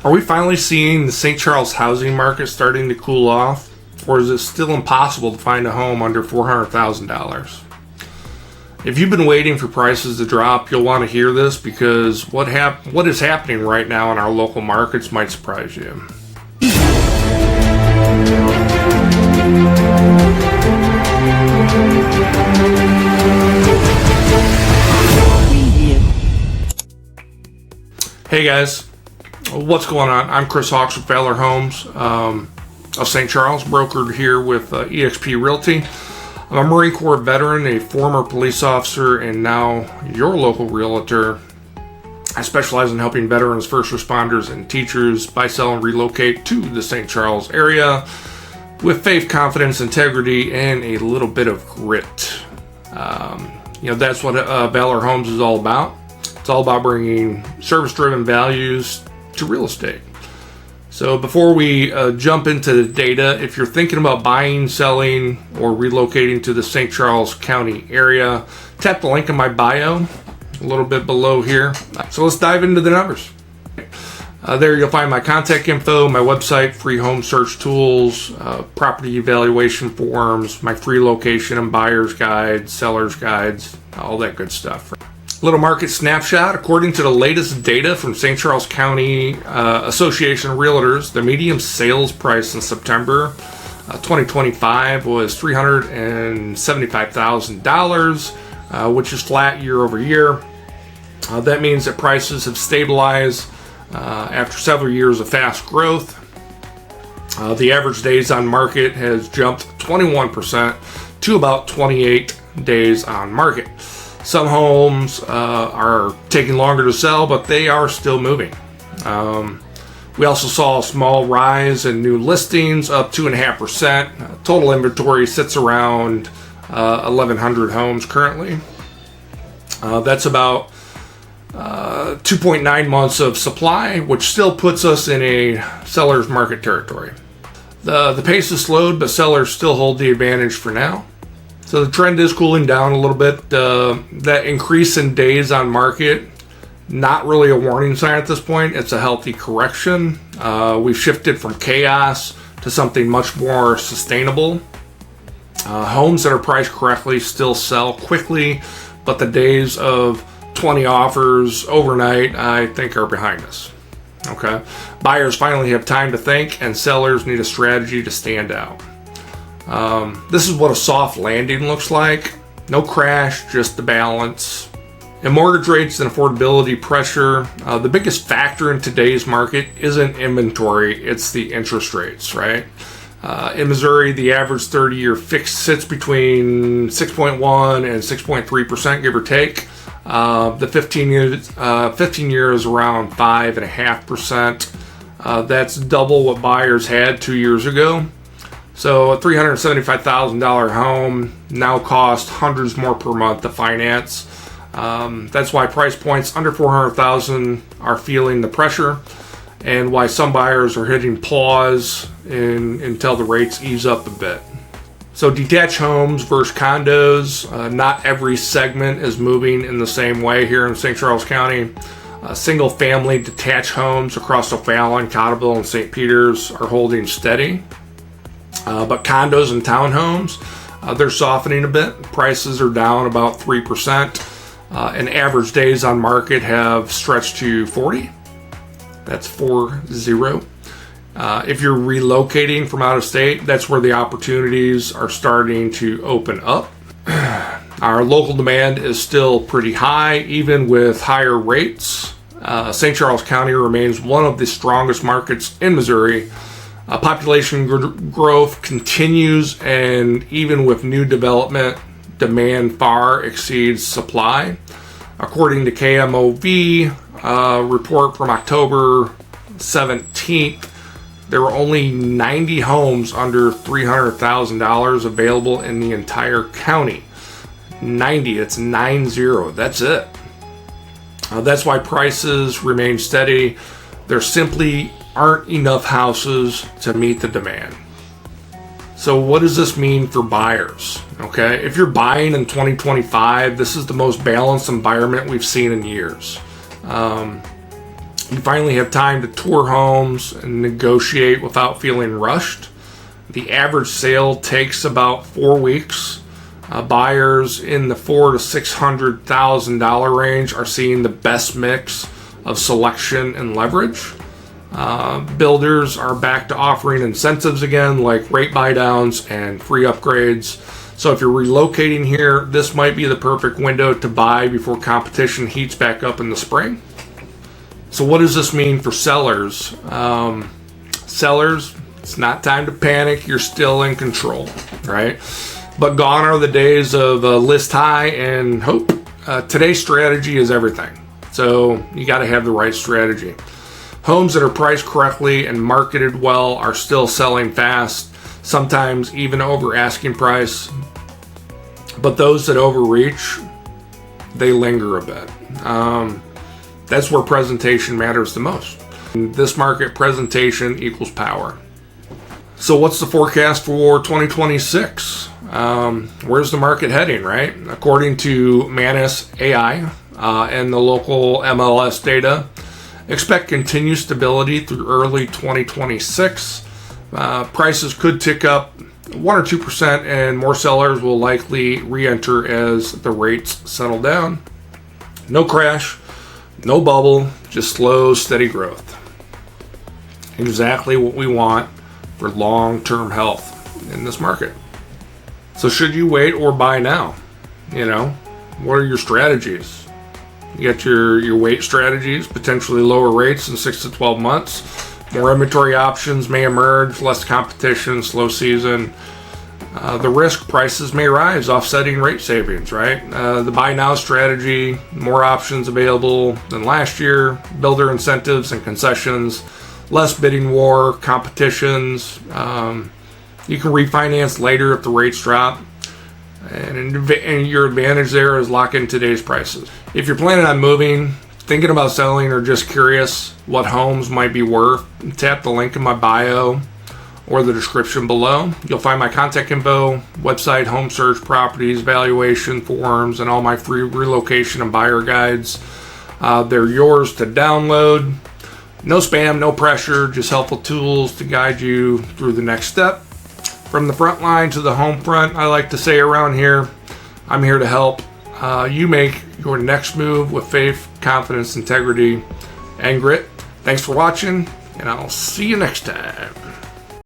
Are we finally seeing the St. Charles housing market starting to cool off, or is it still impossible to find a home under $400,000? If you've been waiting for prices to drop, you'll want to hear this because what is happening right now in our local markets might surprise you. Hey guys, what's going on? I'm Chris Hawks with Valor Homes of St. Charles, brokered here with eXp Realty. I'm a Marine Corps veteran, a former police officer, and now your local realtor. I specialize in helping veterans, first responders, and teachers buy, sell, and relocate to the St. Charles area with faith, confidence, integrity, and a little bit of grit. That's what Valor Homes is all about. It's all about bringing service-driven values to real estate. So before we jump into the data, if you're thinking about buying, selling, or relocating to the St. Charles County area, tap the link in my bio a little bit below here. So let's dive into the numbers. There you'll find my contact info, my website, free home search tools, property evaluation forms, my free location and buyer's guides, seller's guides, all that good stuff. Little market snapshot. According to the latest data from St. Charles County Association of Realtors, the median sales price in September 2025 was $375,000, which is flat year over year. That means that prices have stabilized after several years of fast growth. The average days on market has jumped 21% to about 28 days on market. Some homes are taking longer to sell, but they are still moving. We also saw a small rise in new listings, up 2.5%. Total inventory sits around 1,100 homes currently. That's about 2.9 months of supply, which still puts us in a seller's market territory. The pace has slowed, but sellers still hold the advantage for now. So the trend is cooling down a little bit. That increase in days on market, not really a warning sign at this point. It's a healthy correction. We've shifted from chaos to something much more sustainable. Homes that are priced correctly still sell quickly, but the days of 20 offers overnight, I think, are behind us. Okay. Buyers finally have time to think, and sellers need a strategy to stand out. This is what a soft landing looks like. No crash, just the balance. And mortgage rates and affordability pressure, the biggest factor in today's market isn't inventory, it's the interest rates, right? In Missouri, the average 30-year fixed sits between 6.1 and 6.3%, give or take. The 15 years around 5.5%. That's double what buyers had 2 years ago. So a $375,000 home now costs hundreds more per month to finance. That's why price points under $400,000 are feeling the pressure, and why some buyers are hitting pause until the rates ease up a bit. So detached homes versus condos, not every segment is moving in the same way here in St. Charles County. Single family detached homes across O'Fallon, Cottleville, and St. Peters are holding steady. But condos and townhomes, they're softening a bit. Prices are down about 3%. And average days on market have stretched to 40. That's 40. If you're relocating from out of state, that's where the opportunities are starting to open up. Our local demand is still pretty high, even with higher rates. St. Charles County remains one of the strongest markets in Missouri. Population growth continues, and even with new development, demand far exceeds supply. According to KMOV report from October 17th, there were only 90 homes under $300,000 available in the entire county. 90, it's 90, that's it. That's why prices remain steady. There simply aren't enough houses to meet the demand. So what does this mean for buyers? Okay, if you're buying in 2025, this is the most balanced environment we've seen in years. You finally have time to tour homes and negotiate without feeling rushed. The average sale takes about 4 weeks. Buyers in the $400,000 to $600,000 range are seeing the best mix of selection and leverage. Builders are back to offering incentives again, like rate buy downs and free upgrades. So if you're relocating here, this might be the perfect window to buy before competition heats back up in the spring. So what does this mean for sellers? Sellers, it's not time to panic. You're still in control, right? But gone are the days of list high and hope. Today's strategy is everything. So you got to have the right strategy. Homes that are priced correctly and marketed well are still selling fast, sometimes even over asking price. But those that overreach, they linger a bit. That's where presentation matters the most. In this market, presentation equals power. So what's the forecast for 2026? Where's the market heading, right? According to Manus AI and the local MLS data, expect continued stability through early 2026. Prices could tick up 1 or 2%, and more sellers will likely re-enter as the rates settle down. No crash, no bubble, just slow, steady growth. Exactly what we want for long-term health in this market. So should you wait or buy now? What are your strategies? You got your wait strategies, potentially lower rates in 6 to 12 months. More inventory options may emerge, less competition, slow season. The risk prices may rise, offsetting rate savings, right? The buy now strategy, more options available than last year, builder incentives and concessions, less bidding war, competitions. You can refinance later if the rates drop. And your advantage there is lock in today's prices. If you're planning on moving, thinking about selling, or just curious what homes might be worth, tap the link in my bio or the description below. You'll find my contact info, website, home search, properties, valuation forms, and all my free relocation and buyer guides. They're yours to download. No spam, no pressure, just helpful tools to guide you through the next step. From the front line to the home front, I like to say around here, I'm here to help you make your next move with faith, confidence, integrity, and grit. Thanks for watching, and I'll see you next time.